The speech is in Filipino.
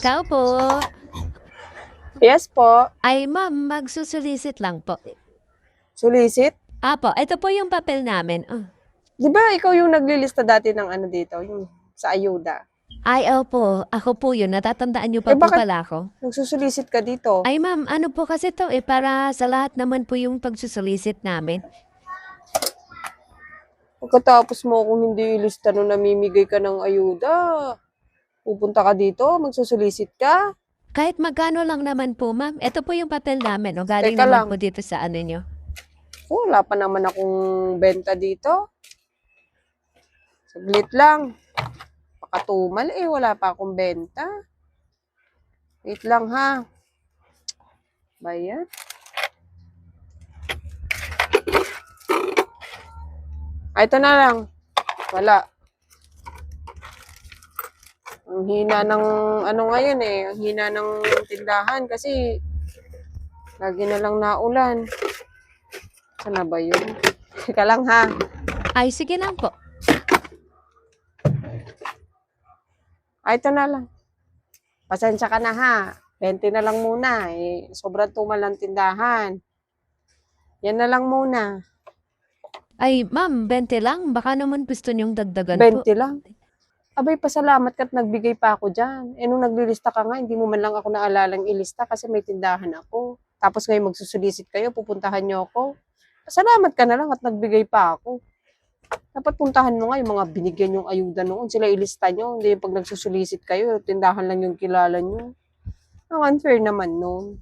Tao po. Yes po. Ay ma'am, magsusulisit lang po. Solicit? Apo, ito po yung papel namin. Di ba ikaw yung naglilista dati ng ano dito, yung sa ayuda? Ay, opo. Ako po yun. Natatandaan niyo pa Eh po bakit pala ako? nagsusulisit ka dito? Ay ma'am, ano po kasi to para sa lahat naman po yung pagsusulisit namin. Pagkatapos mo kung hindi ilista nung namimigay ka ng ayuda, pupunta ka dito, magsusulisit ka? Kahit magkano lang naman po ma'am. Ito po yung papel namin. O galing Teka naman lang, po dito sa ano nyo. wala pa naman akong benta dito. Saglit lang. Pakatumal wala pa akong benta. Wait lang ha. Bayan. Ito na lang. Wala. Ang hina ng ano ngayon ang hina ng tindahan kasi lagi na lang naulan. Saan na ba yun? Teka lang ha. Ay, sige lang po. Ito na lang. Pasensya ka na ha. 20 na lang muna. Sobrang tumal ng tindahan. Yan na lang muna. Ay ma'am, 20 lang. Baka naman gusto niyong dagdagan po. 20 lang. Abay, pasalamat ka't nagbigay pa ako dyan. Nung naglilista ka nga, hindi mo man lang ako naalalang ilista kasi may tindahan ako. Tapos ngayon magsusulisit kayo, pupuntahan niyo ako. Pasalamat ka na lang at nagbigay pa ako. Dapat puntahan mo nga yung mga binigyan yung ayuda noon. Sila ilista nyo. Hindi yung pag nagsusulisit kayo, tindahan lang yung kilala nyo. Ang unfair naman noon.